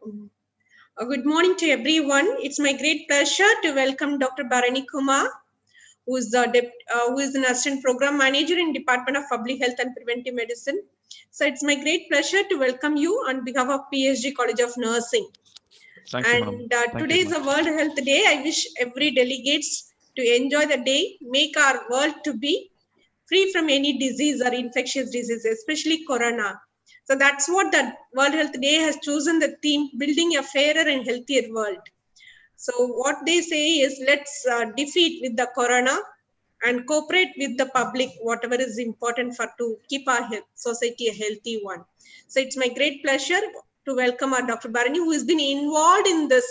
Good morning to everyone. It's my great pleasure to welcome Dr. Bharani Kumar, who is an assistant program manager in Department of Public Health and Preventive Medicine. So it's my great pleasure to welcome you on behalf of PSG College of Nursing. Thank you, madam. Today is a World Health Day. I wish every delegates to enjoy the day, make our world to be free from any disease or infectious disease, especially corona. So that's what the World Health Day has chosen the theme, building a fairer and healthier world. So what they say is let's defeat with the corona and cooperate with the public, whatever is important for to keep our society a healthy one. So it's my great pleasure to welcome our Dr. Bharani, who has been involved in this.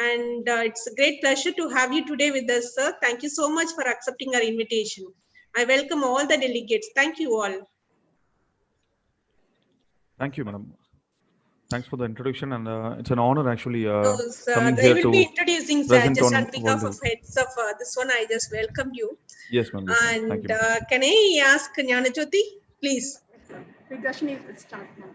And it's a great pleasure to have you today with us, sir. Thank you so much for accepting our invitation. I welcome all the delegates. Thank you all. Thank you, madam. Thanks for the introduction, and it's an honor actually coming they here will to be introducing present just on on behalf World of heads of this one. I just welcomed you. Yes, ma'am. Yes, and thank you. Can I ask Jnanajyoti, please? Priydarshini, start now.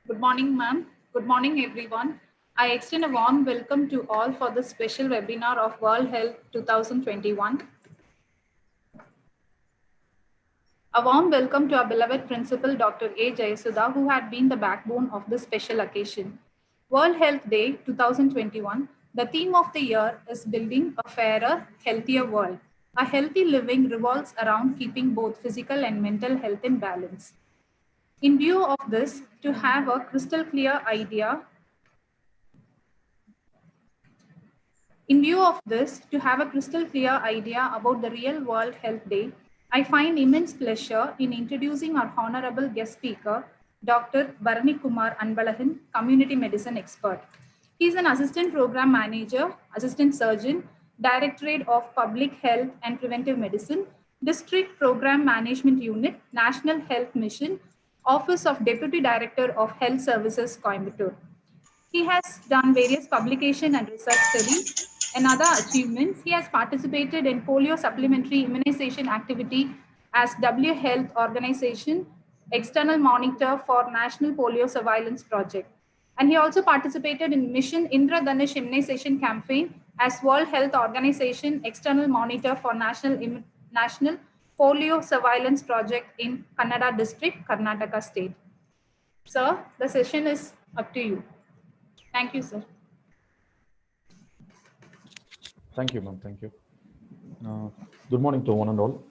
Good morning, ma'am. Good morning, everyone. I extend a warm welcome to all for this special webinar of World Health 2021. A warm welcome to our beloved principal, Dr. A. Jayasudha, who had been the backbone of this special occasion. World Health Day 2021, the theme of the year is building a fairer, healthier world. A healthy living revolves around keeping both physical and mental health in balance. In view of this, to have a crystal clear idea about the real World Health Day, I find immense pleasure in introducing our honorable guest speaker, Dr. Bharani Kumar Anbalagan, community medicine expert. He is an assistant program manager, assistant surgeon, Directorate of Public Health and Preventive Medicine, District Program Management Unit, National Health Mission, Office of Deputy Director of Health Services, Coimbatore. He has done various publication and research studies. And other achievements, he has participated in polio supplementary immunization activity as W Health Organization external monitor for National Polio Surveillance Project. And he also participated in Mission Indradhanush immunization campaign as World Health Organization external monitor for National Polio Surveillance Project in Kannada District, Karnataka State. Sir, the session is up to you. Thank you, sir. Thank you, ma'am. Thank you. Good morning to one and all.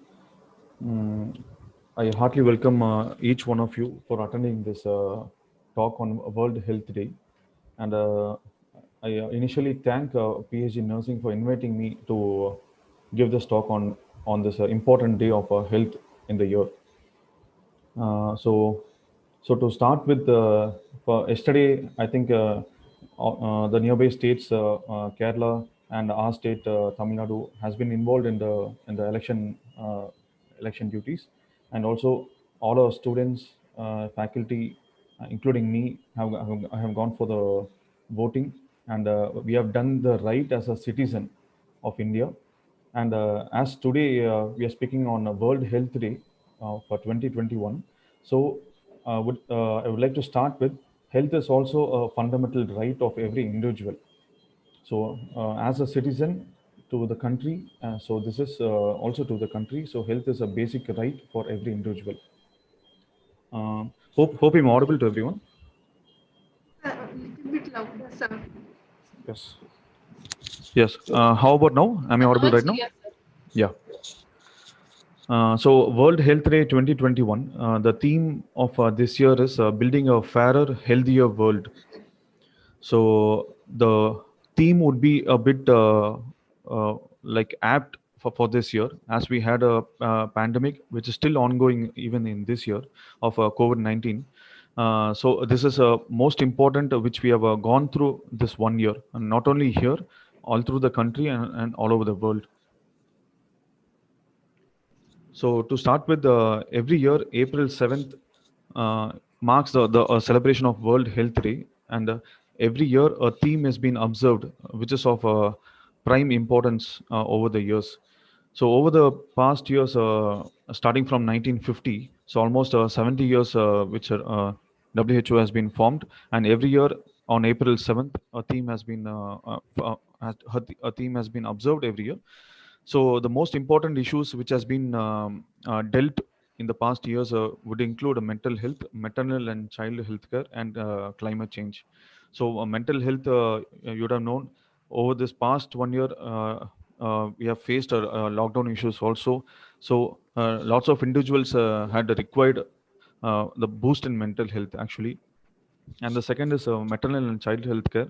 I heartily welcome each one of you for attending this talk on World Health Day. And I initially thank PSG Nursing for inviting me to give this talk on this important day of health in the year. So to start with, for yesterday, I think the nearby states, Kerala and our state, Tamil Nadu, has been involved in the election duties, and also all our students, faculty, including me, have gone for the voting, and we have done the right as a citizen of India. And as today we are speaking on World Health Day for 2021, so I would like to start with health is also a fundamental right of every individual. So as a citizen to the country, so this is also to the country. So health is a basic right for every individual. Hope I'm audible to everyone. A little bit louder, sir. Yes. Yes. How about now? Am I audible right now? Yes, sir. Yeah. So World Health Day 2021, the theme of this year is building a fairer, healthier world. So the theme would be a bit like apt for this year, as we had a pandemic which is still ongoing even in this year of COVID-19. So this is most important which we have gone through this 1 year, and not only here, all through the country and all over the world. So to start with, every year, April 7th marks the celebration of World Health Day. And every year, a theme has been observed, which is of prime importance over the years. So over the past years, starting from 1950, so almost 70 years, which are WHO has been formed, and every year on April 7th, a theme has been a theme has been observed every year. So the most important issues which has been dealt in the past years would include mental health, maternal and child health care, and climate change. So mental health, you would have known over this past 1 year, we have faced lockdown issues also. So lots of individuals had required the boost in mental health actually. And the second is maternal and child health care.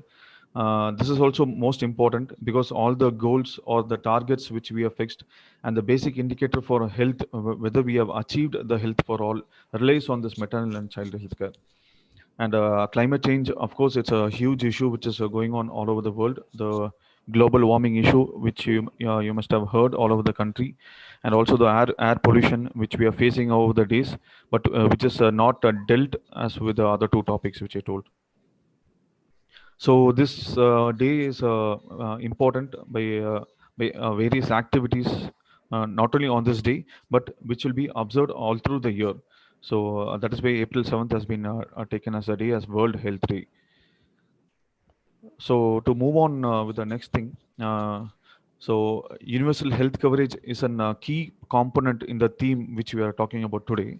This is also most important because all the goals or the targets which we have fixed and the basic indicator for health, whether we have achieved the health for all, relies on this maternal and child health care. And climate change, of course, it's a huge issue which is going on all over the world. The global warming issue, which you must have heard all over the country, and also the air pollution, which we are facing over the days, but which is not dealt as with the other two topics which I told. So this day is important by various activities, not only on this day, but which will be observed all through the year. So that is why April 7th has been taken as a day as World Health Day. So to move on with the next thing, so universal health coverage is a key component in the theme which we are talking about today.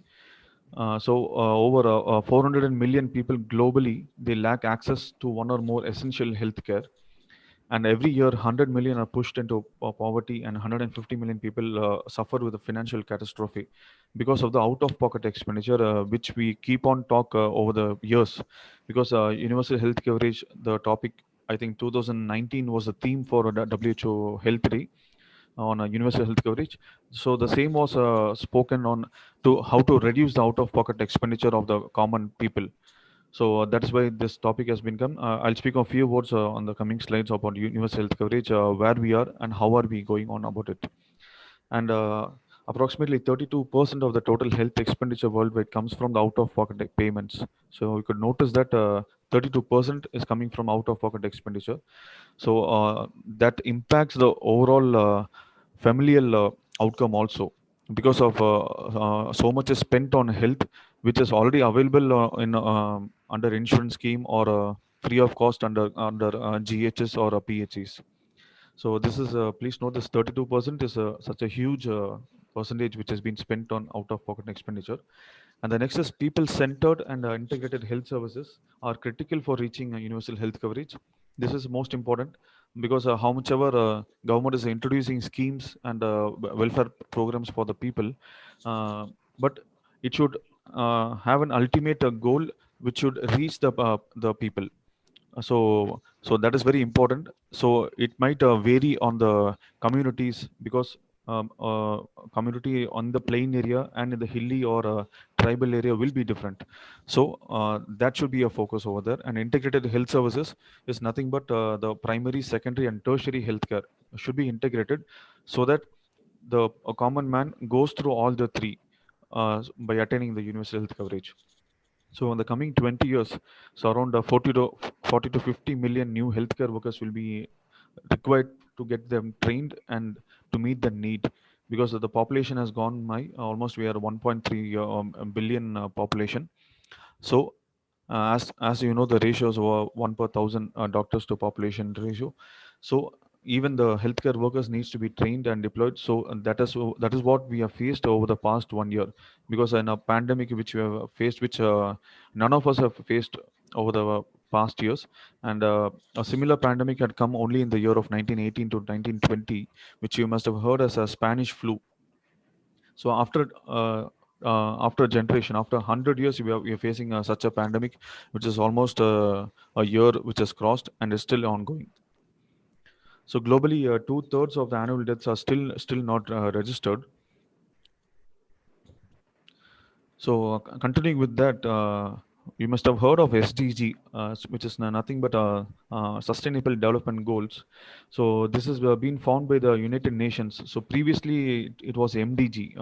Over 400 million people globally, they lack access to one or more essential health care. And every year, 100 million are pushed into poverty, and 150 million people suffer with a financial catastrophe because of the out-of-pocket expenditure, which we keep on talk over the years. Because universal health coverage, the topic, I think 2019 was the theme for WHO Health Day on universal health coverage. So the same was spoken on to how to reduce the out-of-pocket expenditure of the common people. So that is why this topic has been come. I'll speak a few words on the coming slides about universal health coverage, where we are and how are we going on about it. And approximately 32% of the total health expenditure worldwide comes from the out-of-pocket payments. So you could notice that 32% is coming from out-of-pocket expenditure. So that impacts the overall familial outcome also, because of so much is spent on health, which is already available in under insurance scheme or free of cost under GHS or PHEs. So this is please note this 32% is such a huge percentage which has been spent on out-of-pocket expenditure. And the next is people-centered and integrated health services are critical for reaching universal health coverage. This is most important because how much ever government is introducing schemes and welfare programs for the people, but it should have an ultimate goal which should reach the people. So that is very important. So it might vary on the communities because community on the plain area and in the hilly or tribal area will be different. So that should be a focus over there. And integrated health services is nothing but the primary, secondary, and tertiary healthcare should be integrated so that a common man goes through all the three by attaining the universal health coverage. So in the coming 20 years, so around 40 to 50 million new healthcare workers will be required to get them trained and to meet the need, because the population has gone by almost we are 1.3 billion population. So as you know, the ratios were 1 per 1,000 doctors to population ratio. So even the healthcare workers needs to be trained and deployed. So that is what we have faced over the past 1 year, because in a pandemic which we have faced, which none of us have faced over the past years. And a similar pandemic had come only in the year of 1918 to 1920, which you must have heard as a Spanish flu. So after a generation, after 100 years, we are facing such a pandemic, which is almost a year which has crossed and is still ongoing. So globally, 2/3 of the annual deaths are still not registered. So continuing with that, you must have heard of SDG, which is nothing but Sustainable Development Goals. So this has been found by the United Nations. So previously it was MDG,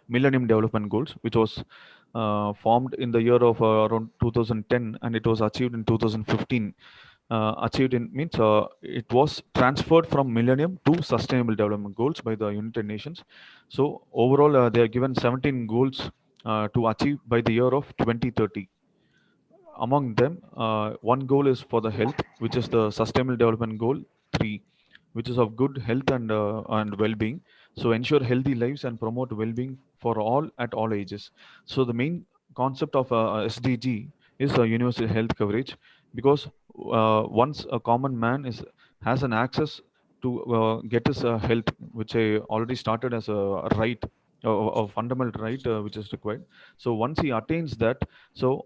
Millennium Development Goals, which was formed in the year of around 2010, and it was achieved in 2015. Achieved in means it was transferred from Millennium to Sustainable Development Goals by the United Nations. So overall, they are given 17 goals to achieve by the year of 2030. among them, one goal is for the health, which is the Sustainable Development Goal 3, which is of good health and well-being. So ensure healthy lives and promote well-being for all at all ages. So the main concept of SDG is universal health coverage, because once a common man has an access to get his health, which I already started as a right, a fundamental right, which is required. So once he attains that, so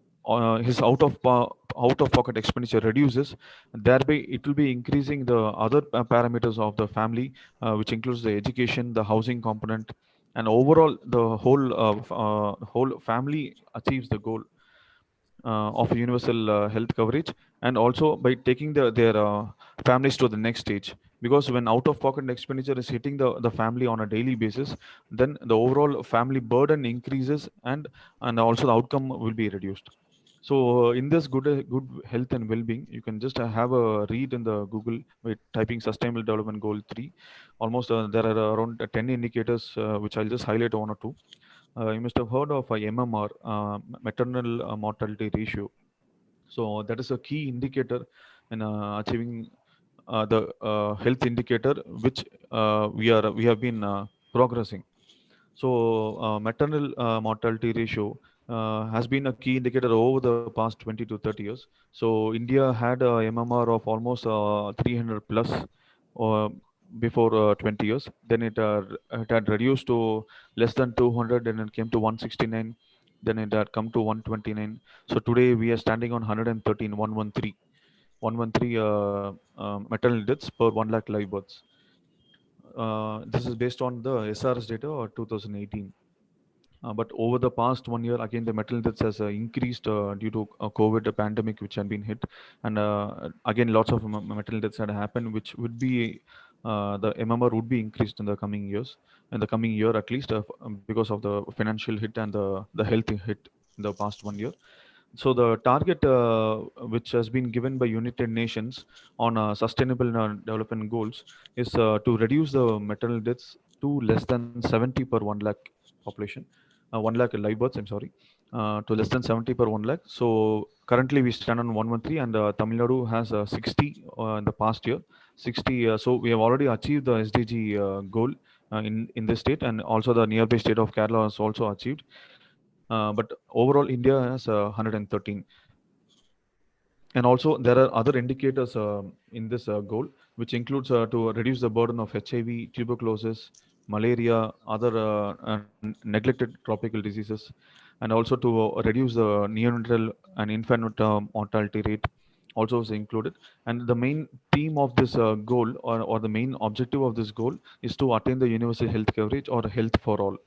his out of pocket expenditure reduces, thereby it will be increasing the other parameters of the family, which includes the education, the housing component, and overall the whole family achieves the goal of universal health coverage. And also by taking their families to the next stage, because when out of pocket expenditure is hitting the family on a daily basis, then the overall family burden increases, and also the outcome will be reduced. So in this good health and well-being, you can just have a read in the Google by typing Sustainable Development Goal 3. Almost there are around 10 indicators, which I'll just highlight one or two. You must have heard of MMR, maternal mortality ratio. So that is a key indicator in achieving the health indicator, which we have been progressing. So maternal mortality ratio has been a key indicator over the past 20 to 30 years. So India had a MMR of almost 300 plus uh, before 20 years. Then it had reduced to less than 200, and it came to 169. Then it had come to 129. So today we are standing on 113, 113 maternal deaths per 1 lakh live births. This is based on the SRS data or 2018. But over the past 1 year, again, the metal deaths has increased due to COVID pandemic, which had been hit. And again, lots of metal deaths had happened, which would be, the MMR would be increased in the coming years, in the coming year at least, because of the financial hit and the health hit in the past 1 year. So the target, which has been given by United Nations on sustainable development goals, is to reduce the maternal deaths to less than 70 per 1 lakh population, 1 lakh live births, I'm sorry, to less than 70 per 1 lakh. So currently we stand on 113, and Tamil Nadu has 60 in the past year. 60. So we have already achieved the SDG goal in this state, and also the nearby state of Kerala has also achieved. But overall, India has 113. And also, there are other indicators in this goal, which includes to reduce the burden of HIV, tuberculosis, malaria, other neglected tropical diseases, and also to reduce the neonatal and infant mortality rate also is included. And the main theme of this goal, or the main objective of this goal, is to attain the universal health coverage or health for all.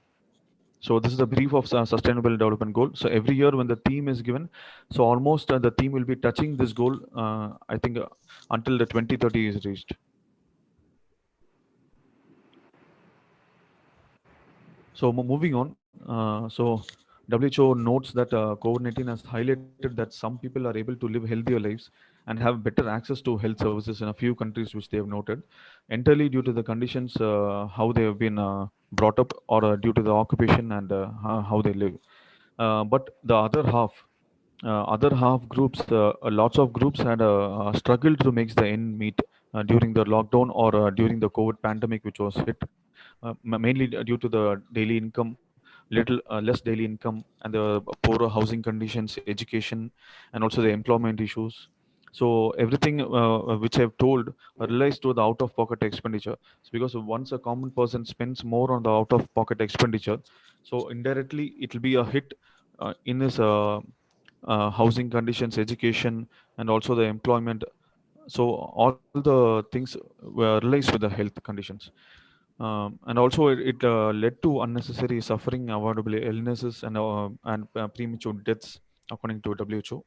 So this is the brief of sustainable development goal. So every year when the theme is given, so almost the theme will be touching this goal, I think, until the 2030 is reached. So moving on, so WHO notes that COVID-19 has highlighted that some people are able to live healthier lives and have better access to health services in a few countries, which they have noted, entirely due to the conditions, how they have been brought up, or due to the occupation and how they live. But the other half groups, lots of groups had struggled to make the end meet during the lockdown, or during the COVID pandemic, which was hit, mainly due to the daily income, little less daily income, and the poorer housing conditions, education, and also the employment issues. So everything which I've told relies to the out-of-pocket expenditure. So because once a common person spends more on the out-of-pocket expenditure, so indirectly it will be a hit in his housing conditions, education, and also the employment. So all the things were related with the health conditions. And also it led to unnecessary suffering, avoidable illnesses, and premature deaths, according to WHO.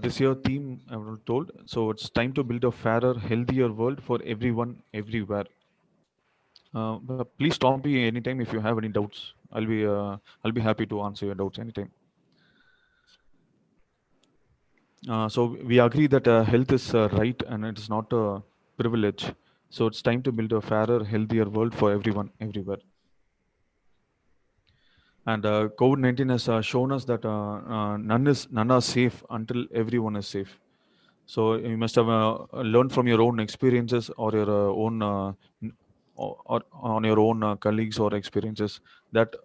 This year theme I was told. So it's time to build a fairer, healthier world for everyone, everywhere. But please stop me anytime if you have any doubts. I'll be happy to answer your doubts anytime. So we agree that health is a right and it is not a privilege. So it's time to build a fairer, healthier world for everyone, everywhere. And COVID-19 has shown us that none are safe until everyone is safe. So you must have learned from your own experiences or your own or on your own colleagues or experiences that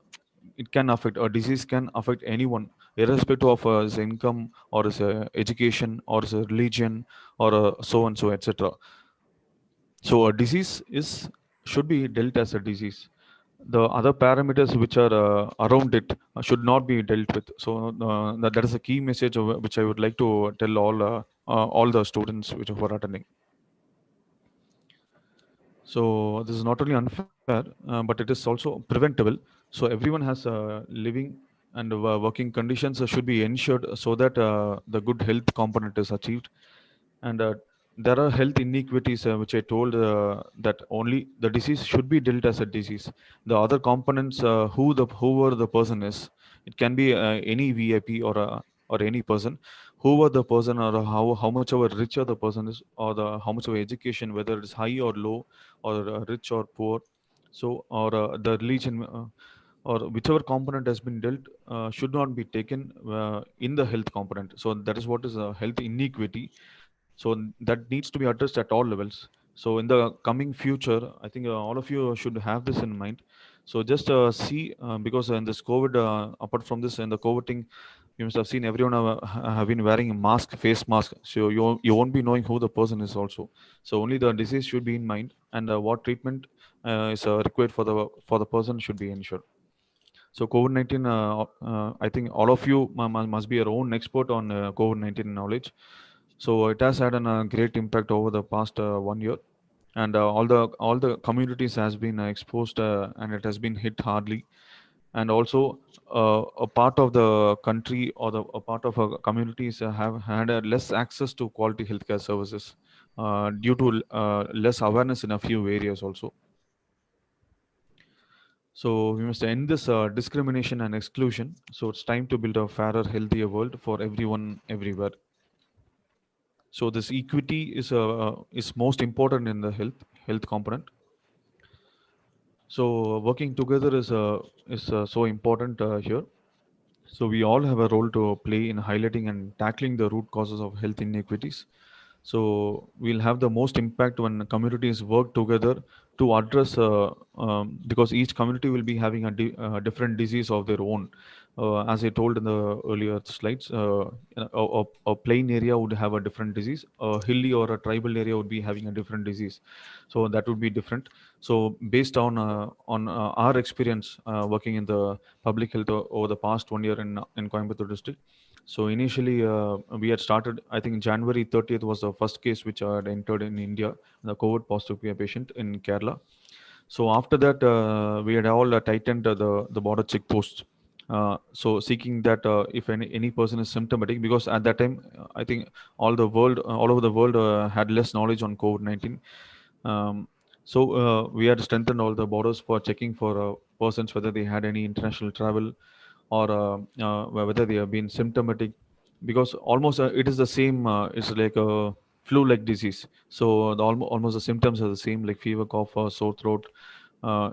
it can affect, a disease can affect anyone irrespective of his income or his education or his religion or so and so, etc. So a disease is should be dealt as a disease. The other parameters which are around it should not be dealt with. So that is a key message which I would like to tell all the students which are attending. So this is not only unfair, but it is also preventable. So everyone has living and working conditions should be ensured so that the good health component is achieved. And there are health inequities which I told that only the disease should be dealt as a disease. The other components, whoever the person is, it can be any VIP or any person, whoever the person or how much of a richer the person is, or the how much of education, whether it's high or low, or rich or poor. So or the religion. Or whichever component has been dealt should not be taken in the health component. So that is what is a health inequity. So that needs to be addressed at all levels. So in the coming future, I think all of you should have this in mind. So just see, because in this COVID, apart from this, in the COVID thing, you must have seen everyone have been wearing a mask, face mask. So you won't be knowing who the person is also. So only the disease should be in mind, and what treatment is required for the person should be ensured. So COVID-19, I think all of you must be your own expert on COVID-19 knowledge. So it has had a great impact over the past 1 year, and all the communities has been exposed, and it has been hit hardly. And also, a part of the country or a part of our communities have had less access to quality healthcare services due to less awareness in a few areas also. So we must end this discrimination and exclusion. So it's time to build a fairer, healthier world for everyone, everywhere. So this equity is most important in the health component. So working together is so important here. So we all have a role to play in highlighting and tackling the root causes of health inequities. So we'll have the most impact when communities work together to address, because each community will be having different disease of their own. As I told in the earlier slides, a plain area would have a different disease. A hilly or a tribal area would be having a different disease. So that would be different. So based on our experience working in the public health over the past 1 year in Coimbatore district. So initially, we had started. I think January 30th was the first case which had entered in India, the COVID positive patient in Kerala. So after that, we had all tightened the border check posts. So seeking that if any person is symptomatic, because at that time, I think all over the world had less knowledge on COVID-19. Um, so we had strengthened all the borders for checking for persons whether they had any international travel, or whether they have been symptomatic, because almost it is the same. It's like a flu-like disease. So almost the symptoms are the same, like fever, cough, or sore throat.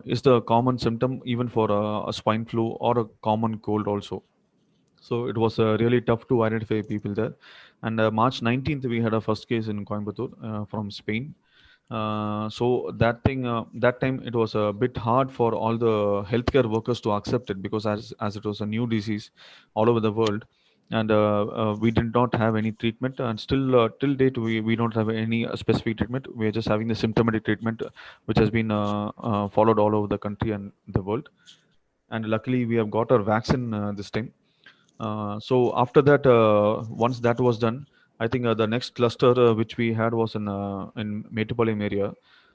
Is the common symptom even for a swine flu or a common cold also. So it was really tough to identify people there. And March 19th, we had a first case in Coimbatore from Spain. So that time it was a bit hard for all the healthcare workers to accept it, because as it was a new disease all over the world, and we did not have any treatment, and still till date we don't have any specific treatment. We are just having the symptomatic treatment, which has been followed all over the country and the world. And luckily we have got our vaccine this time. So after that, once that was done, I think the next cluster which we had was in Metropolitan area.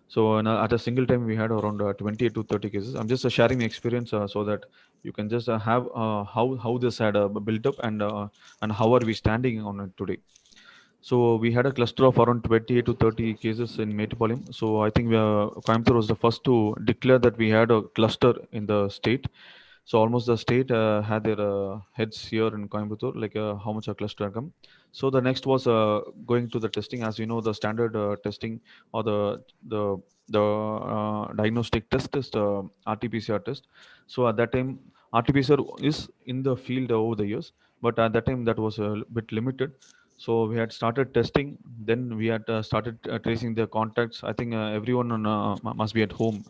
So at a single time, we had around 20 to 30 cases. I'm just sharing the experience so that you can just have how this had built up, and how are we standing on it today. So we had a cluster of around 28 to 30 cases in Metropolitan. So I think Coimbatore was the first to declare that we had a cluster in the state. So almost the state had their heads here in Coimbatore, like how much a cluster come. So the next was going to the testing. As you know, the standard testing, or the diagnostic test is the RT-PCR test. So at that time, RT-PCR is in the field over the years, but at that time that was a bit limited. So we had started testing. Then we had started tracing their contacts. I think everyone must be at home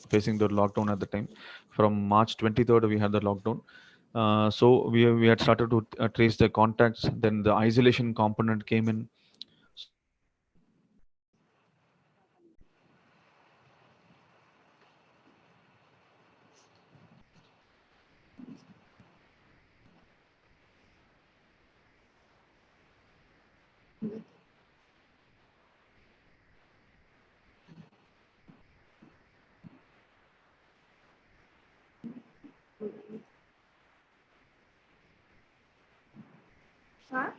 facing the lockdown at the time. From March 23rd, we had the lockdown. So we had started to trace the contacts. Then the isolation component came in. Huh?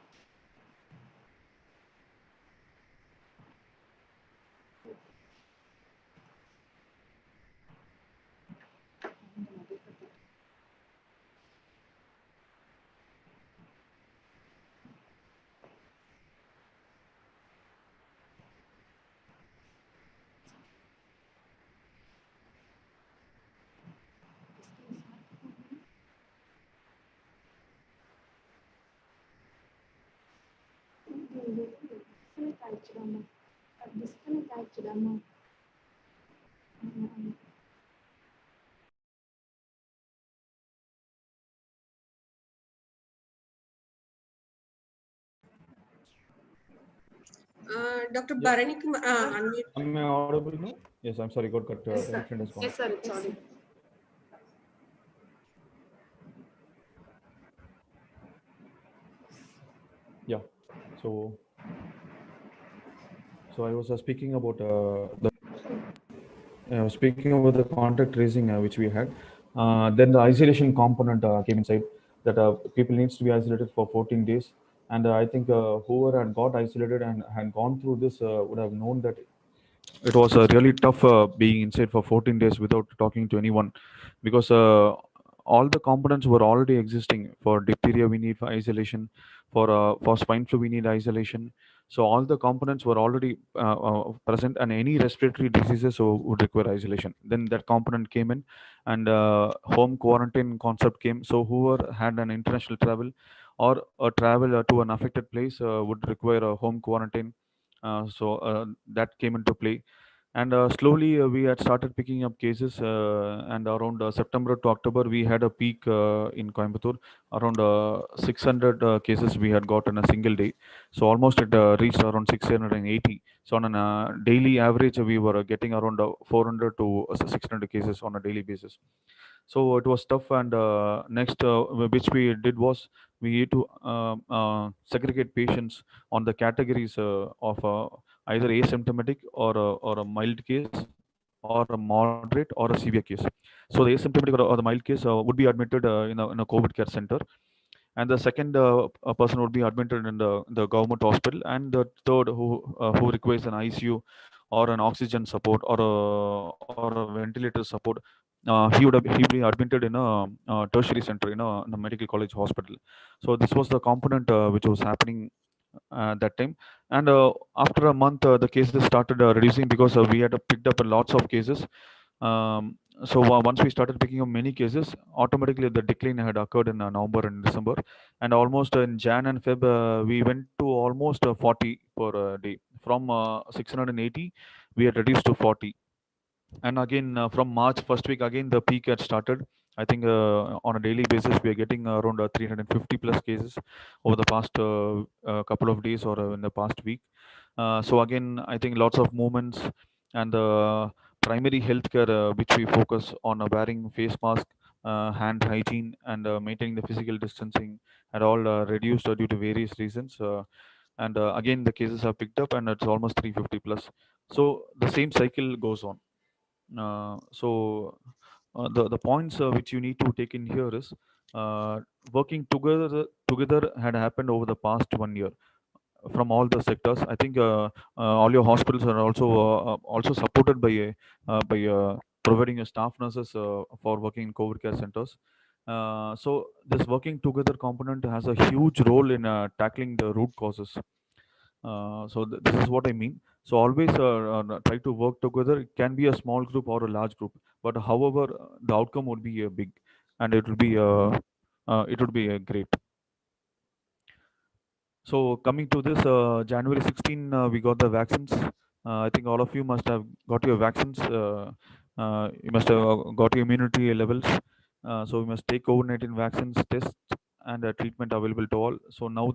Dr. Yeah. Bharani Kumar, unmute. Am I audible now? Yes, I'm sorry, got cut. Yes, sir. Connection has gone. Yes, sir. It's audible. Yeah. So I was speaking about the contact tracing which we had. Then the isolation component came inside, that people needs to be isolated for 14 days. And I think whoever had got isolated and had gone through this would have known that it was really tough being inside for 14 days without talking to anyone, because all the components were already existing. For diphtheria we need for isolation, for swine flu we need isolation. So all the components were already present, and any respiratory diseases would require isolation. Then that component came in, and home quarantine concept came. So whoever had an international travel or a travel to an affected place would require a home quarantine. That came into play. And slowly we had started picking up cases, and around September to October we had a peak in Coimbatore. Around 600 cases we had got in a single day. So almost it reached around 680. So on a daily average we were getting around 400 to 600 cases on a daily basis. So it was tough. And next which we did was we need to segregate patients on the categories of either asymptomatic or a mild case, or a moderate or a severe case. So the asymptomatic or the mild case would be admitted in a COVID care center, and the second a person would be admitted in the government hospital, and the third who requires an ICU or an oxygen support or a ventilator support, he would be admitted in a tertiary center in a medical college hospital. So this was the component which was happening that time. And after a month the cases started reducing, because we had picked up lots of cases. Once we started picking up many cases, automatically the decline had occurred in November and December, and almost in Jan and Feb we went to almost 40 per day. From 680 we had reduced to 40. And again from March first week again the peak had started. I think on a daily basis we are getting around 350 plus cases over the past couple of days, or in the past week. So again I think lots of movements. And the primary healthcare which we focus on wearing face mask, hand hygiene, and maintaining the physical distancing had all reduced due to various reasons. And again the cases have picked up, and it's almost 350 plus. So the same cycle goes on. The points which you need to take in here is uh, working together had happened over the past 1 year from all the sectors. I think all your hospitals are also supported by providing your staff nurses for working in COVID care centers. So this working together component has a huge role in tackling the root causes. This is what I mean. So always try to work together. It can be a small group or a large group, but however, the outcome would be big. and it would be great. So coming to this, January 16, we got the vaccines. I think all of you must have got your vaccines. You must have got your immunity levels. So we must take COVID-19 vaccines, test, and treatment available to all. So now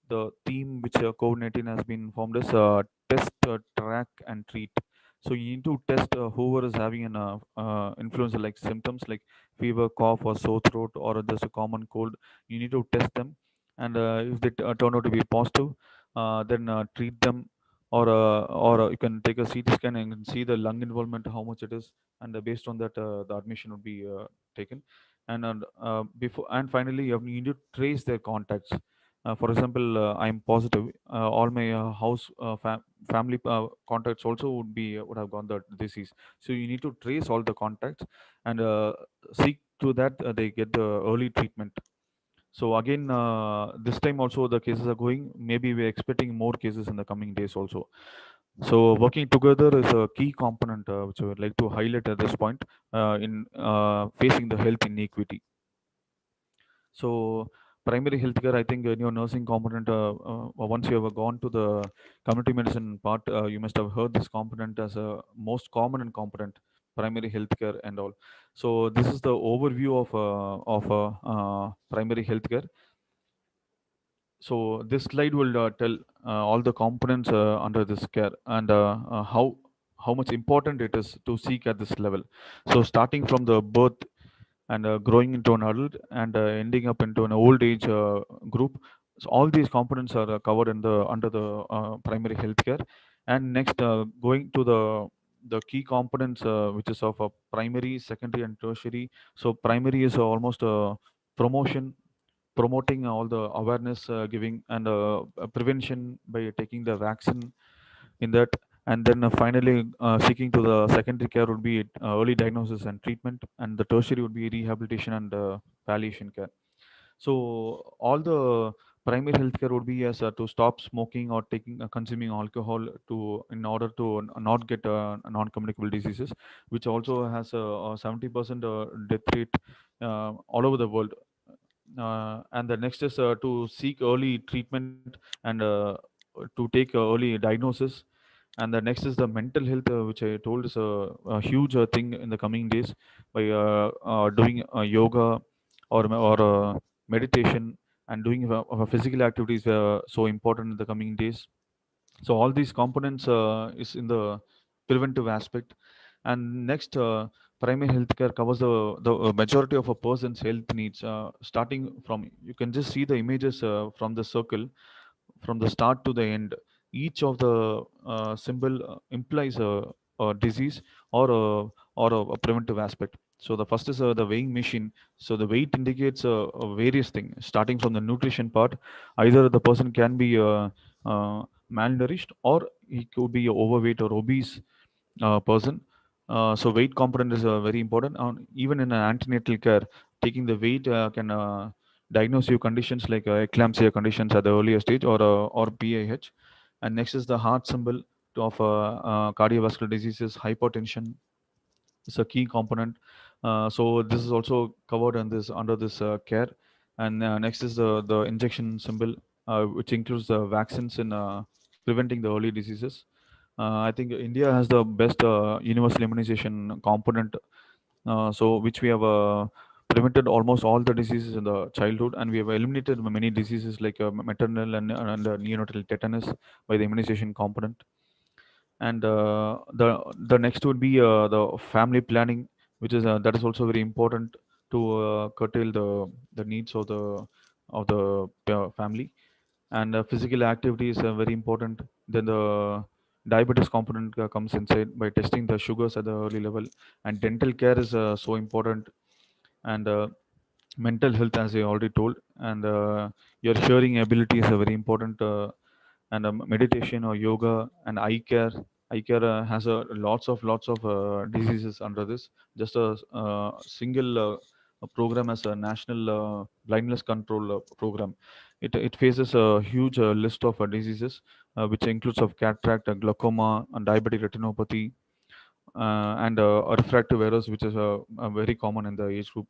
the theme which COVID-19 has been formed is test, track, and treat. So you need to test whoever is having an influenza like symptoms like fever, cough, or sore throat, or just a common cold. You need to test them, and if they turn out to be positive, then treat them, or you can take a CT scan and see the lung involvement, how much it is, and based on that, the admission would be taken. And before and finally, you need to trace their contacts. For example, I'm positive. All my family contacts also would have gone the disease. So you need to trace all the contacts and seek to that they get the early treatment. So again, this time also the cases are going. Maybe we're expecting more cases in the coming days also. So working together is a key component which I would like to highlight at this point in facing the health inequity. So primary healthcare, I think in your nursing component, once you have gone to the community medicine part, you must have heard this component as a most common and component, primary healthcare and all. So this is the overview of primary healthcare. So this slide will tell all the components under this care, and how much important it is to seek at this level. So starting from the birth and growing into an adult and ending up into an old age group. So all these components are covered in the under the primary healthcare. And next, going to the key components, which is of primary, secondary, and tertiary. So primary is almost promotion, promoting all the awareness, giving, and prevention by taking the vaccine in that. And then finally, seeking to the secondary care would be early diagnosis and treatment, and the tertiary would be rehabilitation and palliation care. So all the primary healthcare would be as to stop smoking or taking consuming alcohol to in order to not get non-communicable diseases, which also has a 70% death rate all over the world. And the next is to seek early treatment and to take early diagnosis. And the next is the mental health, which I told is a huge thing in the coming days by doing yoga or meditation, and doing physical activities so important in the coming days. So all these components is in the preventive aspect. And next, primary healthcare covers the majority of a person's health needs, starting from, you can just see the images from the circle from the start to the end. Each of the symbol implies a disease or a preventive aspect. So the first is the weighing machine. So the weight indicates various things, starting from the nutrition part. Either the person can be malnourished, or he could be a overweight or obese person. So weight component is very important. Even in an antenatal care, taking the weight can diagnose you conditions like eclampsia conditions at the earlier stage, or PAH. And next is the heart symbol of cardiovascular diseases. Hypertension is a key component. So this is also covered in this under this care. And next is the injection symbol, which includes the vaccines in preventing the early diseases. I think India has the best universal immunization component, so which we have prevented almost all the diseases in the childhood, and we have eliminated many diseases like maternal and neonatal tetanus by the immunization component. And the next would be the family planning, which is that is also very important to curtail the needs of the family. And physical activity is very important. Then the diabetes component comes inside by testing the sugars at the early level. And dental care is so important. And mental health, as I already told. And your hearing ability is very important. And meditation or yoga and eye care. Eye care has lots of diseases under this. Just a single a program as a national blindness control program. It faces a huge list of diseases, which includes of cataract, glaucoma, and diabetic retinopathy, and refractive errors, which is very common in the age group.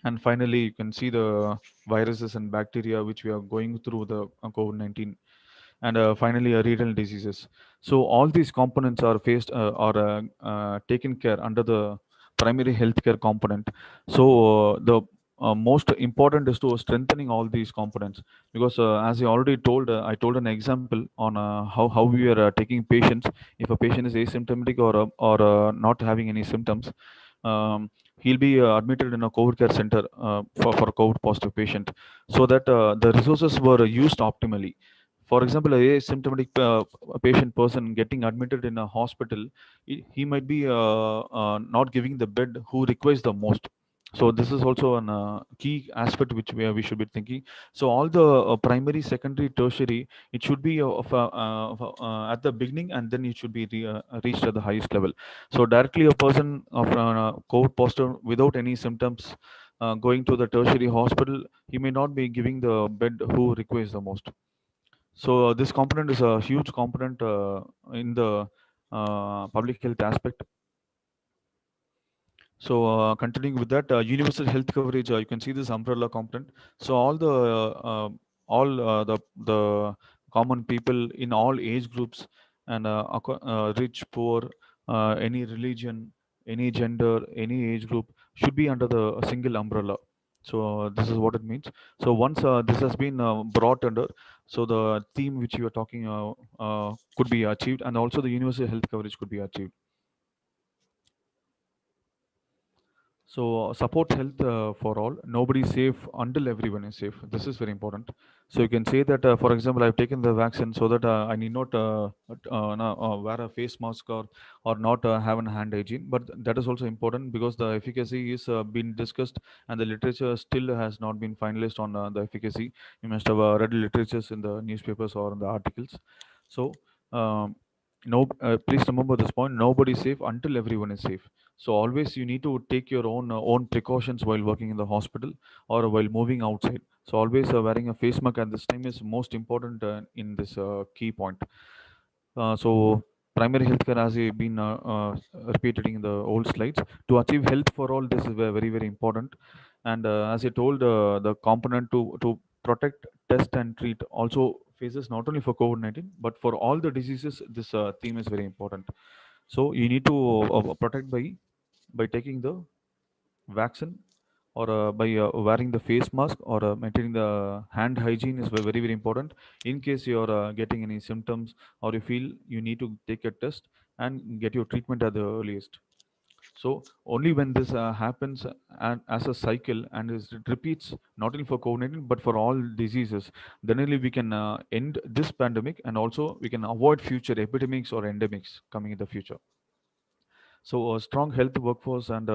And finally, you can see the viruses and bacteria which we are going through the COVID-19. And finally, renal diseases. So all these components are faced or taken care under the primary healthcare component. So the most important is to strengthening all these components, because as I told an example on how we are taking patients. If a patient is asymptomatic or not having any symptoms, um, he'll be admitted in a COVID care center for a COVID positive patient, so that the resources were used optimally. For example, a asymptomatic patient person getting admitted in a hospital, he might be not giving the bed who requires the most. So this is also an key aspect which we should be thinking. So all the primary, secondary, tertiary, it should be at the beginning, and then it should be reached at the highest level. So directly a person of COVID positive without any symptoms going to the tertiary hospital, he may not be giving the bed who requires the most. So this component is a huge component in the public health aspect. So continuing with that, universal health coverage, you can see this umbrella component. So all the common people in all age groups, and rich, poor, any religion, any gender, any age group should be under the a single umbrella. So this is what it means. So once this has been brought under, so the theme which you are talking could be achieved, and also the universal health coverage could be achieved. So support health for all. Nobody is safe until everyone is safe. This is very important. So you can say that, for example, I've taken the vaccine so that I need not wear a face mask or not have an hand hygiene. But that is also important, because the efficacy is been discussed, and the literature still has not been finalized on the efficacy. You must have read literatures in the newspapers or in the articles. So um, no, please remember this point. Nobody is safe until everyone is safe. So always you need to take your own precautions while working in the hospital or while moving outside. So always wearing a face mask at this time is most important in this key point. So primary healthcare, as you've been repeated in the old slides, to achieve health for all, this is very very important. And as I told, the component to protect, test, and treat also phases not only for COVID-19 but for all the diseases. This theme is very important. So you need to protect by taking the vaccine, or by wearing the face mask, or maintaining the hand hygiene is very very important. In case you're getting any symptoms, or you feel you need to take a test and get your treatment at the earliest. So only when this happens and as a cycle, and it repeats not only for COVID-19 but for all diseases, then only we can end this pandemic, and also we can avoid future epidemics or endemics coming in the future. So, a strong health workforce and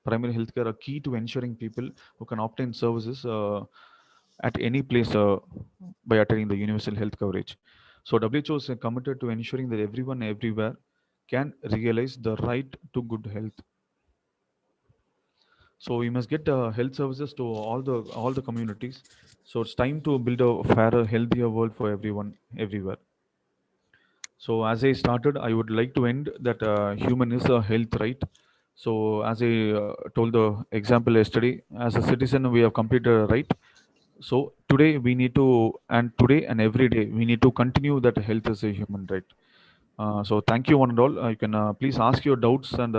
primary healthcare are key to ensuring people who can obtain services at any place by attaining the universal health coverage. So, WHO is committed to ensuring that everyone everywhere can realize the right to good health. So, we must get health services to all the communities. So, it's time to build a fairer, healthier world for everyone everywhere. So as I started, I would like to end that human is a health right. So as I told the example yesterday, as a citizen, we have completed a right. So today we need to, and today and every day, we need to continue that health is a human right. So thank you one and all. You can please ask your doubts and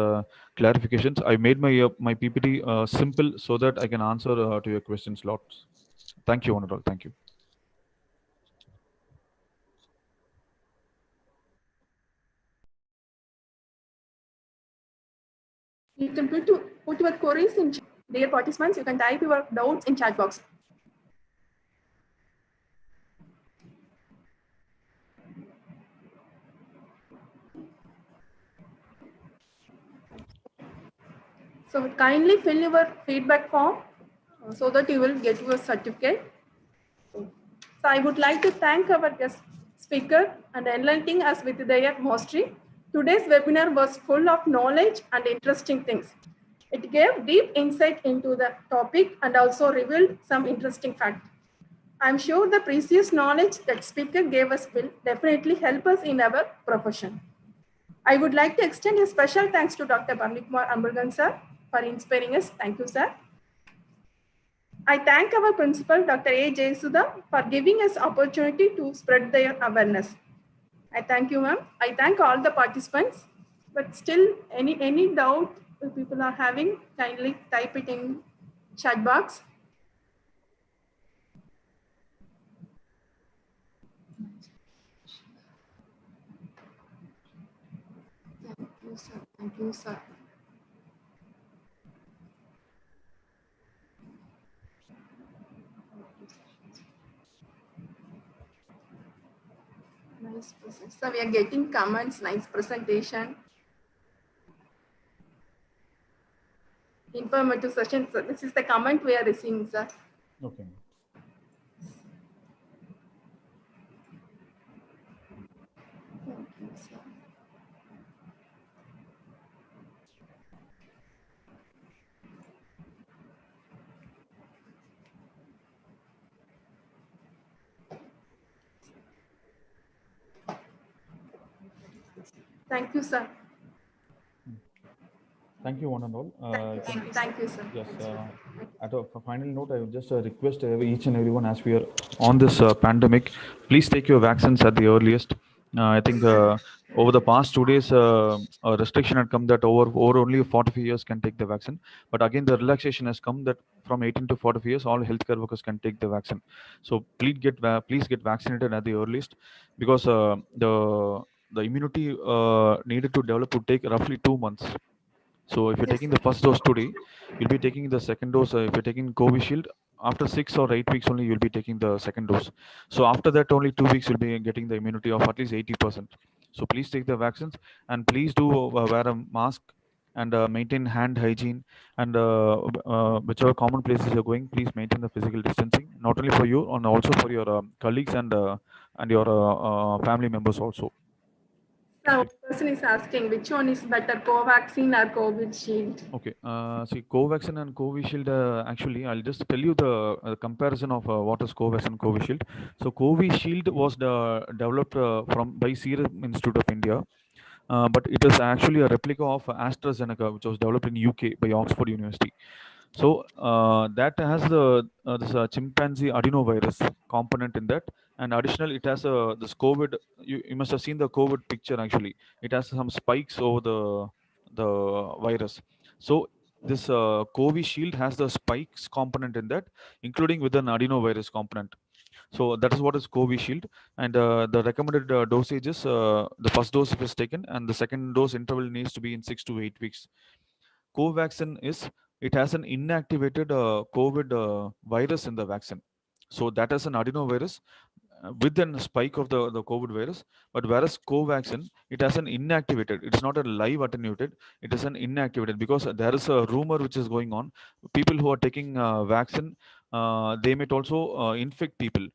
clarifications. I made my PPT simple so that I can answer to your questions lots. Thank you one and all. Thank you. You can put your queries in chat. Dear participants, you can type your doubts in chat box. So kindly fill your feedback form so that you will get your certificate. So I would like to thank our guest speaker and enlightening us with their mastery. Today's webinar was full of knowledge and interesting things. It gave deep insight into the topic and also revealed some interesting facts. I'm sure the precious knowledge that speaker gave us will definitely help us in our profession. I would like to extend a special thanks to Dr. Bharani Kumar Ambalagan sir for inspiring us. Thank you, sir. I thank our principal, Dr. A. Jayasudha, for giving us opportunity to spread their awareness. I thank you, ma'am. I thank all the participants. But still, any doubt people are having, kindly type it in chat box. Thank you, sir. Thank you, sir. Nice presentation. So we are getting comments, nice presentation. Informative session. So this is the comment we are receiving, sir. Okay. Thank you, sir. Thank you, sir. Thank you, one and all. Thank you, sir. Yes. At a final note, I would just request each and everyone, as we are on this pandemic, please take your vaccines at the earliest. I think over the past 2 days, a restriction had come that over only 45 years can take the vaccine. But again, the relaxation has come that from 18 to 45 years, all healthcare workers can take the vaccine. So please get vaccinated at the earliest, because the immunity needed to develop would take roughly 2 months. So if you're taking the first dose today, you'll be taking the second dose. If you're taking Covishield, after 6 or 8 weeks only, you'll be taking the second dose. So after that, only 2 weeks, you'll be getting the immunity of at least 80%. So please take the vaccines, and please do wear a mask, and maintain hand hygiene, and whichever common places you're going, please maintain the physical distancing, not only for you, and also for your colleagues and your family members also. So person is asking which one is better, Covaxin or Covishield? Okay. See, Covaxin and Covishield, actually, I'll just tell you the comparison of what is Covaxin and Covishield. So Covishield was developed by Serum Institute of India, but it is actually a replica of AstraZeneca, which was developed in UK by Oxford University. So that has this chimpanzee adenovirus component in that, and additionally, it has this COVID. You must have seen the COVID picture. Actually, it has some spikes over the virus. So this Covishield has the spikes component in that, including with an adenovirus component. So that is what is Covishield, and the recommended dosage is the first dose if is taken, and the second dose interval needs to be in 6 to 8 weeks. Covaxin it has an inactivated COVID virus in the vaccine. So that is an adenovirus with a spike of the COVID virus. But whereas Covaxin, it has an inactivated, it's not a live attenuated, it is an inactivated, because there is a rumor which is going on. People who are taking vaccine, they might also infect people.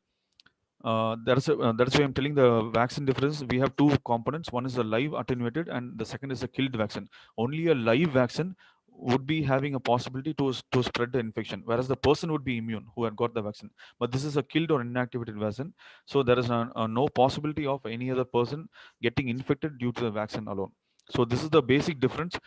That's why I'm telling the vaccine difference. We have two components. One is a live attenuated, and the second is a killed vaccine. Only a live vaccine would be having a possibility to spread the infection, whereas the person would be immune who had got the vaccine. But this is a killed or inactivated vaccine, so there is no possibility of any other person getting infected due to the vaccine alone. So this is the basic difference.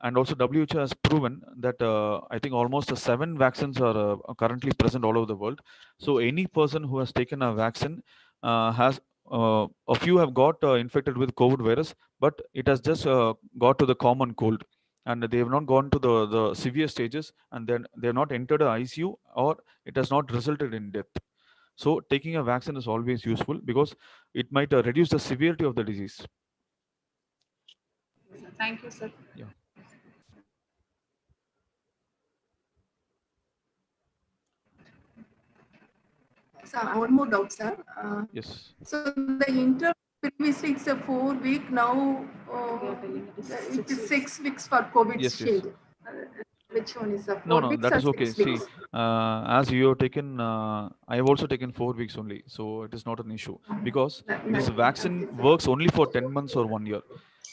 And also WHO has proven that I think almost 7 vaccines are currently present all over the world. So any person who has taken a vaccine has a few have got infected with COVID virus, but it has just got to the common cold, and they have not gone to the severe stages, and then they have not entered an ICU, or it has not resulted in death. So taking a vaccine is always useful, because it might reduce the severity of the disease. Thank you, sir. Yeah. So one more doubt, sir. Yes. So the interval previously it's a 4 week, now They are telling it is 6 weeks for COVID Yes, yes. shield. Which one is the 4 No, weeks that or is okay. 6 See, weeks? as you have taken, I have also taken 4 weeks only, so it is not an issue, because this vaccine works only for 10 months or 1 year.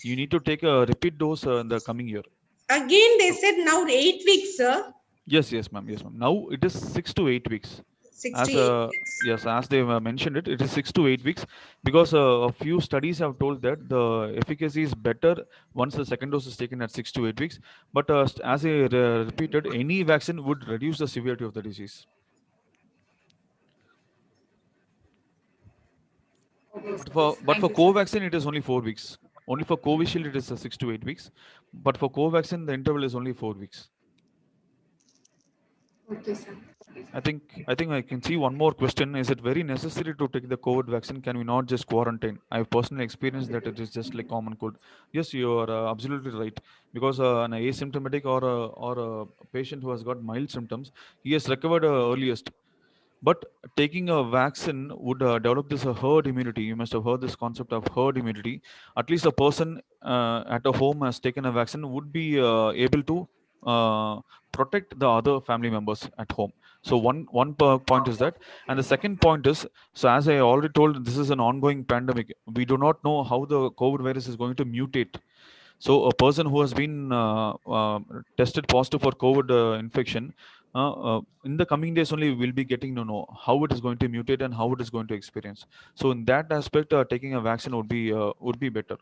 You need to take a repeat dose in the coming year. Again, they said now 8 weeks, sir. Yes, ma'am. Yes, ma'am. Now it is 6 to 8 weeks. 6 as to 8 weeks. yes, as they mentioned it, it is 6 to 8 weeks, because a few studies have told that the efficacy is better once the second dose is taken at 6 to 8 weeks. But as I repeated, any vaccine would reduce the severity of the disease. Okay, But sir. for Thank you, sir. Covaxin, it is only 4 weeks. Only for Covishield, it is 6 to 8 weeks. But for Covaxin, the interval is only 4 weeks. Okay, sir. I think I can see one more question. Is it very necessary to take the COVID vaccine? Can we not just quarantine? I've personally experienced that it is just like common cold. Yes, you are absolutely right. Because an asymptomatic or a patient who has got mild symptoms, he has recovered earliest. But taking a vaccine would develop this herd immunity. You must have heard this concept of herd immunity. At least a person at a home has taken a vaccine would be able to protect the other family members at home. So point is that, and the second point is, so as I already told, this is an ongoing pandemic. We do not know how the COVID virus is going to mutate. So a person who has been tested positive for COVID infection, in the coming days only we'll be getting to know how it is going to mutate and how it is going to experience. So in that aspect, taking a vaccine would be better.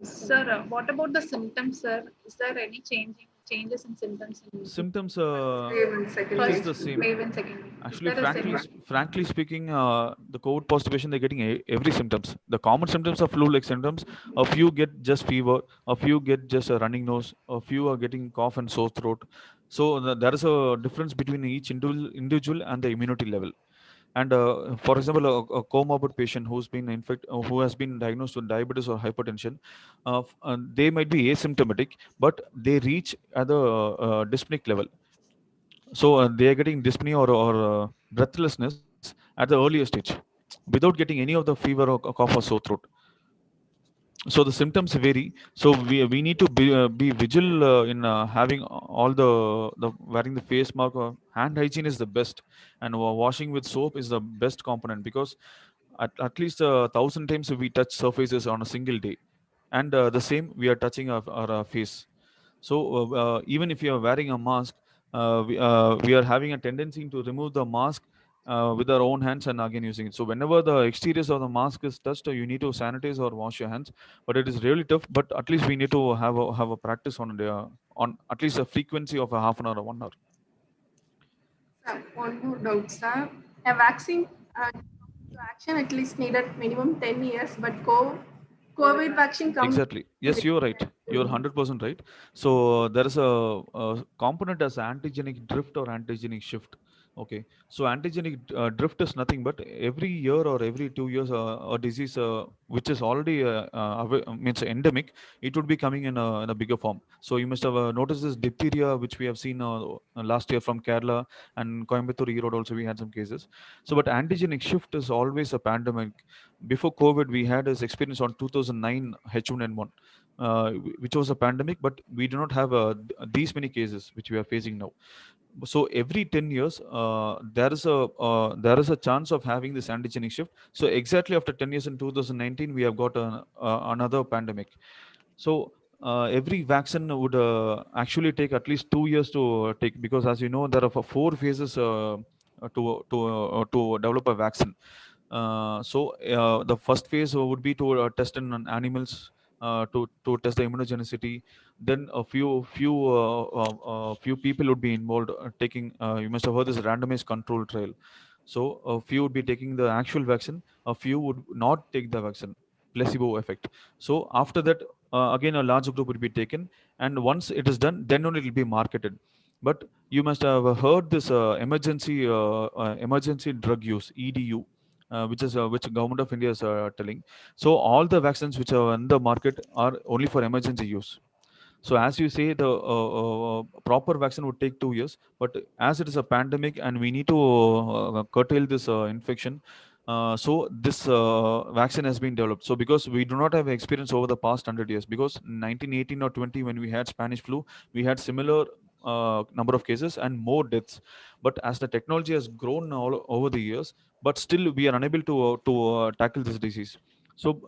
Sir, what about the symptoms, sir? Is there any changes in symptoms? Symptoms, Wave and second it is wave. the same. Wave and second wave. Actually, Is there a same? frankly speaking, the COVID positive patient, they're getting every symptoms. The common symptoms are flu-like symptoms. A few get just fever. A few get just a running nose. A few are getting cough and sore throat. So there is a difference between each individual and the immunity level. And for example, a comorbid patient who's been who has been diagnosed with diabetes or hypertension, they might be asymptomatic, but they reach at the dyspneic level. So they are getting dyspnea or breathlessness at the earlier stage without getting any of the fever or cough or sore throat. So the symptoms vary. So we need to be vigilant in having all the wearing the face mask. Or hand hygiene is the best, and washing with soap is the best component, because at least 1,000 times we touch surfaces on a single day, and the same we are touching our face. So even if you are wearing a mask, we are having a tendency to remove the mask with our own hands and again using it. So whenever the exterior of the mask is touched, you need to sanitize or wash your hands. But it is really tough. But at least we need to have a practice on at least a frequency of a half an hour or 1 hour. Sir, one more doubt, sir. A vaccine to action at least needed minimum 10 years, but COVID vaccine comes. Exactly. Yes, you're right. You're 100% right. So there is a component as antigenic drift or antigenic shift. Okay. So antigenic drift is nothing but every year or every 2 years, a disease which is already means endemic, it would be coming in a bigger form. So you must have noticed this diphtheria, which we have seen last year from Kerala, and Coimbatore Road also we had some cases. So but antigenic shift is always a pandemic. Before COVID, we had this experience on 2009 H1N1, which was a pandemic, but we do not have these many cases which we are facing now. So every 10 years, there is a chance of having this antigenic shift. So exactly after 10 years in 2019, we have got another pandemic. So every vaccine would actually take at least 2 years to take, because as you know, there are 4 phases to develop a vaccine. So the first phase would be to test in animals, to test the immunogenicity. Then a few people would be involved taking. You must have heard this randomized control trial. So a few would be taking the actual vaccine. A few would not take the vaccine, placebo effect. So after that, again a large group would be taken, and once it is done, then only it will be marketed. But you must have heard this emergency drug use (EDU), which government of India is telling. So all the vaccines which are in the market are only for emergency use. So as you say, the proper vaccine would take 2 years, but as it is a pandemic and we need to curtail this infection, so this vaccine has been developed. So because we do not have experience over the past 100 years, because 1918 or 20, when we had Spanish flu, we had similar number of cases and more deaths. But as the technology has grown all over the years, but still we are unable to tackle this disease. So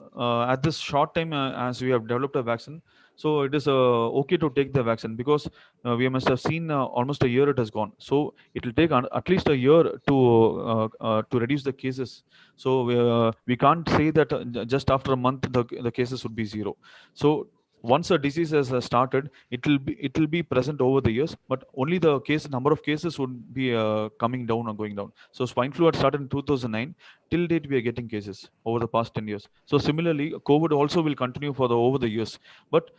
at this short time, as we have developed a vaccine, So it is okay to take the vaccine, because we must have seen almost a year it has gone. So it will take at least a year to reduce the cases. So we can't say that just after a month the cases would be zero. So once a disease has started, it will be present over the years, but only the number of cases would be coming down or going down. So swine flu had started in 2009. Till date we are getting cases over the past 10 years. So similarly COVID also will continue for the over the years, but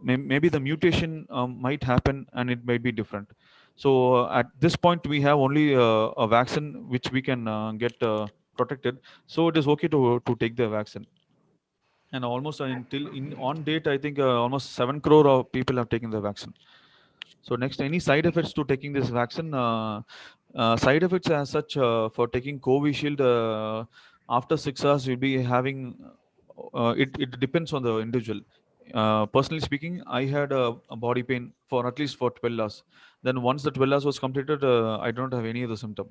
maybe the mutation might happen and it might be different. So at this point we have only a vaccine which we can get protected. So it is okay to take the vaccine. And almost until on date, I think almost 7 crore of people have taken the vaccine. So next, any side effects to taking this vaccine? Side effects as such for taking Covishield, after 6 hours you'll be having, it depends on the individual. Personally speaking, I had a body pain for at least for 12 hours. Then once the 12 hours was completed, I don't have any other symptom.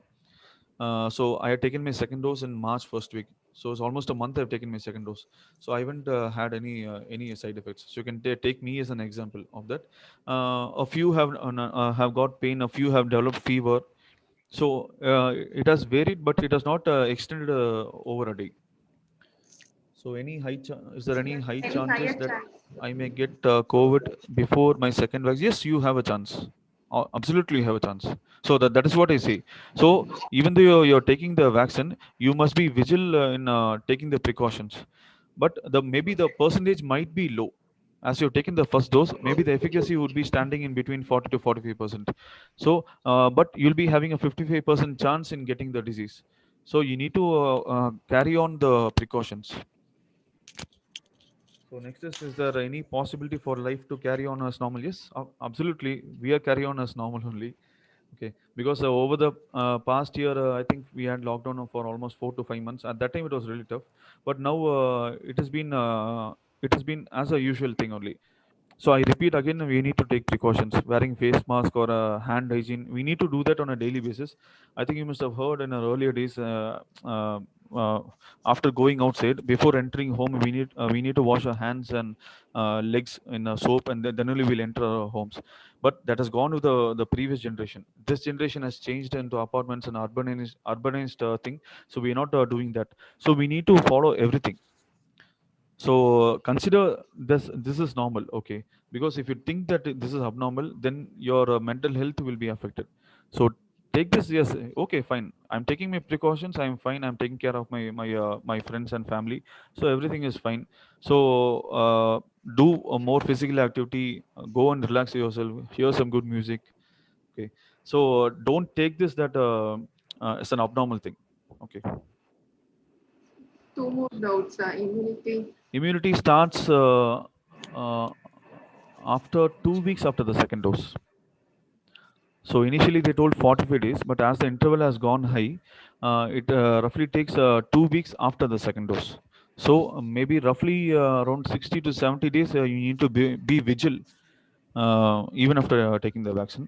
So I had taken my second dose in March first week. So it's almost a month I've taken my second dose. So I haven't had any side effects. So you can take me as an example of that. A few have got pain. A few have developed fever. So it has varied, but it has not extended over a day. So is there any high chances that I may get COVID before my second vaccine? Yes, you have a chance. Absolutely, you have a chance. So that is what I say. So even though you're taking the vaccine, you must be vigilant in taking the precautions. But maybe the percentage might be low. As you've taken the first dose, maybe the efficacy would be standing in between 40 to 45%. So, but you'll be having a 55% chance in getting the disease. So you need to carry on the precautions. So next is there any possibility for life to carry on as normal? Yes, absolutely. We are carry on as normal only. Okay, because over the past year, I think we had lockdown for almost 4 to 5 months. At that time, it was really tough. But now it has been as a usual thing only. So I repeat again, we need to take precautions, wearing face mask or hand hygiene. We need to do that on a daily basis. I think you must have heard in our earlier days, uh, after going outside, before entering home, we need to wash our hands and legs in soap, and then only we'll enter our homes. But that has gone with the previous generation. This generation has changed into apartments and urbanized thing. So we are not doing that. So we need to follow everything. So consider this is normal, okay? Because if you think that this is abnormal, then your mental health will be affected. So take this, yes, okay, fine, I'm taking my precautions, I'm fine, I'm taking care of my friends and family, so everything is fine. So do a more physical activity, go and relax yourself, hear some good music, okay? So don't take this that it's an abnormal thing, okay? Two more doubts. Immunity starts after 2 weeks after the second dose. So initially they told 45 days, but as the interval has gone high, it roughly takes 2 weeks after the second dose. So maybe roughly around 60 to 70 days, you need to be vigilant even after taking the vaccine.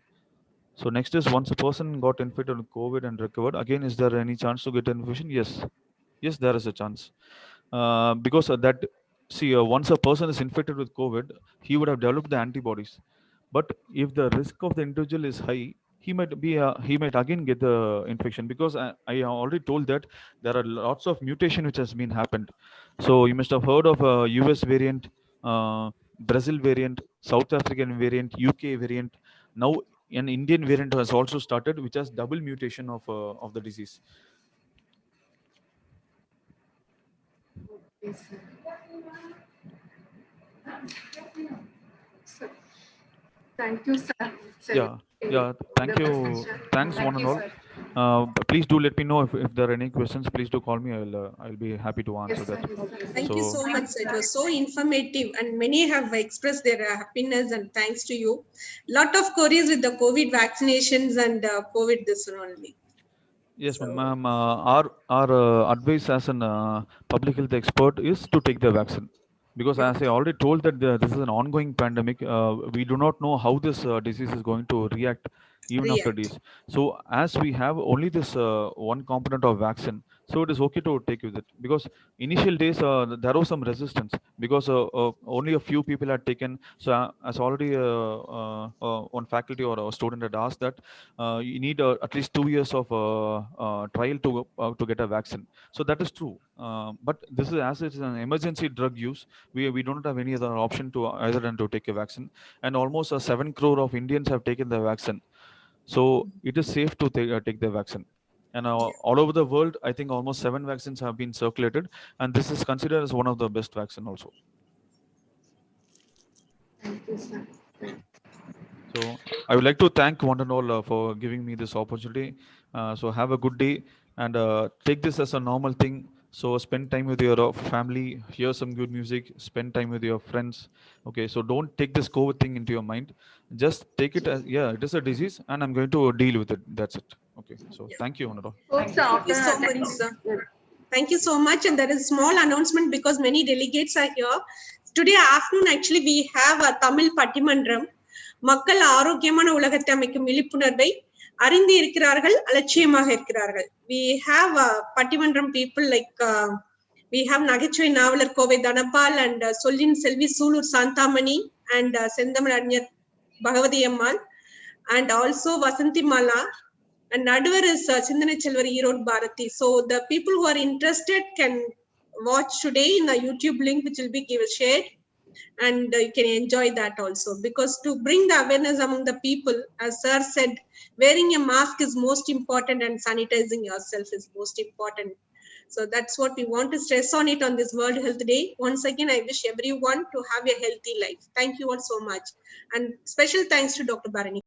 So next is, once a person got infected with COVID and recovered, again, is there any chance to get an infection? Yes, there is a chance. Because once a person is infected with COVID, he would have developed the antibodies. But if the risk of the individual is high, he might again get the infection, because I already told that there are lots of mutation which has been happened. So you must have heard of a US variant, Brazil variant, South African variant, UK variant. Now an Indian variant has also started, which has double mutation of the disease. Yes, sir. Thank you, sir. Yeah, thank you. Thanks, one and all. Please do let me know if there are any questions. Please do call me. I'll be happy to answer that. Thank you so much, sir. It was so informative, and many have expressed their happiness and thanks to you. Lot of queries with the COVID vaccinations and COVID this one only. Yes, ma'am. Our advice as an public health expert is to take the vaccine, because as I already told that this is an ongoing pandemic. We do not know how this disease is going to react even after days. So as we have only this one component of vaccine, So it is okay to take with it, because initial days there was some resistance, because only a few people had taken. So as already one faculty or a student had asked that you need at least 2 years of trial to get a vaccine. So that is true. But this is, as it's an emergency drug use, we don't have any other option to either than to take a vaccine. And almost 7 crore of Indians have taken the vaccine. So it is safe to take the vaccine. And all over the world, I think almost 7 vaccines have been circulated, and this is considered as one of the best vaccine also. Thank you, sir. So I would like to thank one and all for giving me this opportunity. So have a good day, and take this as a normal thing. So spend time with your family, hear some good music, spend time with your friends. Okay, so don't take this COVID thing into your mind. Just take it as, yeah, it is a disease, and I'm going to deal with it. That's it. Okay, so thank you, one and all. Thank Thank you so much, sir. Thank you so much. And there is a small announcement because many delegates are here. Today afternoon, actually, we have a Tamil Pattimandram. மக்கள் ஆரோக்கியமான உலகத்தை அமைக்கும் விழிப்புணர்வை அறிந்து இருக்கிறார்கள், அலட்சியமாக இருக்கிறார்கள். We have பட்டிமன்றம் people like we have நகைச்சுவை நாவலர் கோவை தனபால் and சொல்லின் செல்வி சூலூர் சாந்தாமணி and செந்தமிழ் அறிஞர் பகவதி அம்மாள் and also Vasanthi Mala, and நடுவர் is சிந்தனை செல்வர் Erode Bharathi. So the people who are interested can watch today in the YouTube link which will be shared. And you can enjoy that also, because to bring the awareness among the people, as sir said, wearing a mask is most important and sanitizing yourself is most important. So that's what we want to stress on it on this World Health Day. Once again, I wish everyone to have a healthy life. Thank you all so much. And special thanks to Dr. Bharani.